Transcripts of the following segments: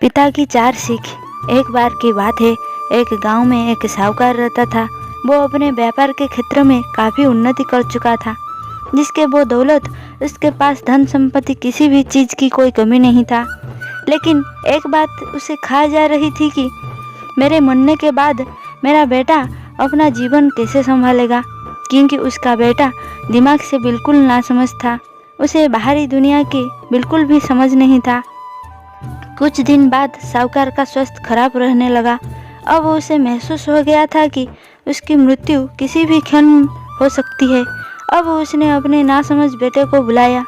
पिता की 4 सीख। एक बार की बात है, एक गांव में एक साहूकार रहता था। वो अपने व्यापार के क्षेत्र में काफ़ी उन्नति कर चुका था, जिसके वो दौलत, उसके पास धन संपत्ति, किसी भी चीज़ की कोई कमी नहीं था। लेकिन एक बात उसे खा जा रही थी कि मेरे मरने के बाद मेरा बेटा अपना जीवन कैसे संभालेगा, क्योंकि उसका बेटा दिमाग से बिल्कुल नासमझ था। उसे बाहरी दुनिया की बिल्कुल भी समझ नहीं था। कुछ दिन बाद साहूकार का स्वास्थ्य खराब रहने लगा। अब उसे महसूस हो गया था कि उसकी मृत्यु किसी भी क्षण हो सकती है। अब उसने अपने नासमझ बेटे को बुलाया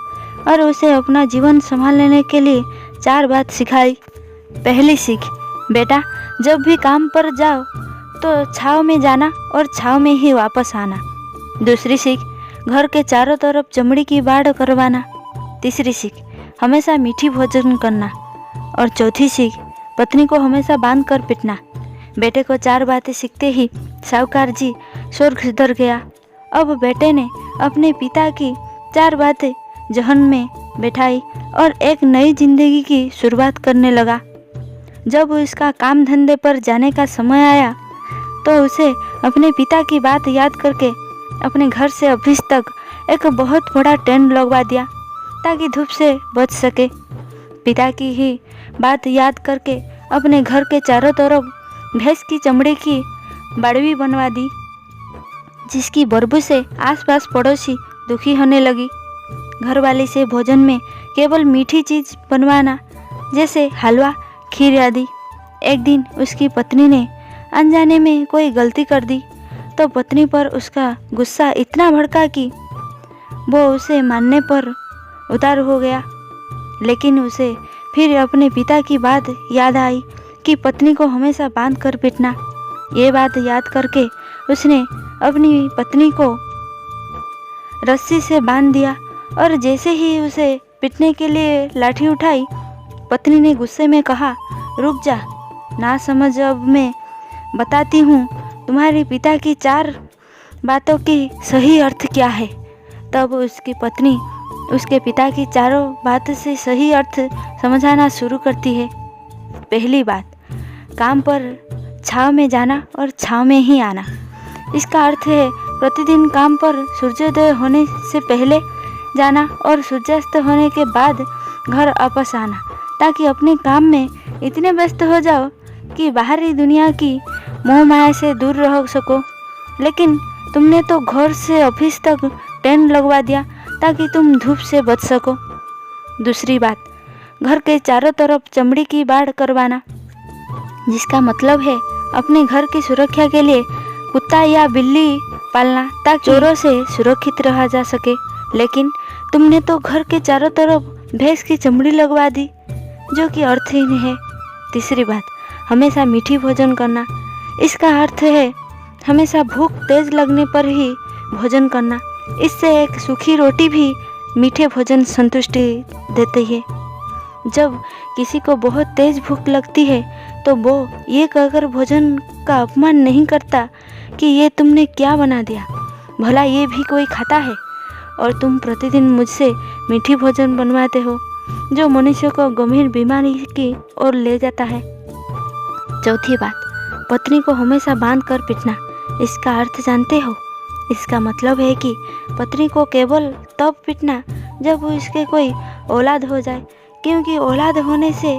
और उसे अपना जीवन संभालने के लिए 4 बात सिखाई। पहली सीख, बेटा जब भी काम पर जाओ तो छाँव में जाना और छाँव में ही वापस आना। दूसरी सीख, घर के चारों तरफ चमड़ी की बाड़ करवाना। तीसरी सीख, हमेशा मीठी भोजन करना। और चौथी सीख, पत्नी को हमेशा बांध कर पीटना। बेटे को 4 बातें सीखते ही साहूकार जी स्वर्ग सुधर गया। अब बेटे ने अपने पिता की 4 बातें जहन में बैठाई और एक नई जिंदगी की शुरुआत करने लगा। जब उसका काम धंधे पर जाने का समय आया तो उसे अपने पिता की बात याद करके अपने घर से ऑफिस तक एक बहुत बड़ा टेंट लगवा दिया ताकि धूप से बच सके। पिता की ही बात याद करके अपने घर के चारों तरफ भैंस की चमड़ी की बाड़वी बनवा दी, जिसकी बदबू से आसपास पड़ोसी दुखी होने लगी। घरवाली से भोजन में केवल मीठी चीज़ बनवाना, जैसे हलवा, खीर आदि। एक दिन उसकी पत्नी ने अनजाने में कोई गलती कर दी तो पत्नी पर उसका गुस्सा इतना भड़का कि वो उसे मारने पर उतार हो गया। लेकिन उसे फिर अपने पिता की बात याद आई कि पत्नी को हमेशा बांध कर पीटना। ये बात याद करके उसने अपनी पत्नी को रस्सी से बांध दिया और जैसे ही उसे पीटने के लिए लाठी उठाई, पत्नी ने गुस्से में कहा, रुक जा, ना समझ, अब मैं बताती हूँ तुम्हारे पिता की 4 बातों की सही अर्थ क्या है। तब उसकी पत्नी उसके पिता की 4 बातों से सही अर्थ समझाना शुरू करती है। पहली बात, काम पर छाँव में जाना और छाँव में ही आना। इसका अर्थ है प्रतिदिन काम पर सूर्योदय होने से पहले जाना और सूर्यास्त होने के बाद घर वापस आना, ताकि अपने काम में इतने व्यस्त हो जाओ कि बाहरी दुनिया की मोह माया से दूर रह सको। लेकिन तुमने तो घर से ऑफिस तक टेंट लगवा दिया ताकि तुम धूप से बच सको। दूसरी बात, घर के चारों तरफ चमड़ी की बाड़ करवाना, जिसका मतलब है अपने घर की सुरक्षा के लिए कुत्ता या बिल्ली पालना ताकि चोरों से सुरक्षित रहा जा सके। लेकिन तुमने तो घर के चारों तरफ भैंस की चमड़ी लगवा दी, जो कि अर्थहीन है। तीसरी बात, हमेशा मीठी भोजन करना। इसका अर्थ है हमेशा भूख तेज लगने पर ही भोजन करना। इससे एक सूखी रोटी भी मीठे भोजन संतुष्टि देती है। जब किसी को बहुत तेज भूख लगती है तो वो ये कहकर भोजन का अपमान नहीं करता कि ये तुमने क्या बना दिया, भला ये भी कोई खाता है। और तुम प्रतिदिन मुझसे मीठी भोजन बनवाते हो, जो मनुष्य को गंभीर बीमारी की ओर ले जाता है। चौथी बात, पत्नी को हमेशा बांध कर पीटना। इसका अर्थ जानते हो? इसका मतलब है कि पत्नी को केवल तब पीटना जब उसके कोई औलाद हो जाए, क्योंकि औलाद होने से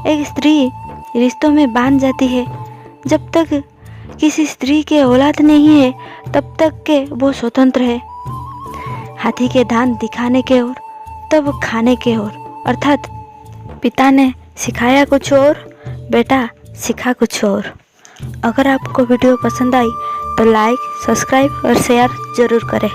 एक स्त्री रिश्तों में बांध जाती है। जब तक किसी स्त्री के औलाद नहीं है तब तक के वो स्वतंत्र है। हाथी के दांत दिखाने के ओर तब खाने के ओर। अर्थात पिता ने सिखाया कुछ और, बेटा सिखा कुछ और। अगर आपको वीडियो पसंद आई तो लाइक, सब्सक्राइब और शेयर ज़रूर करें।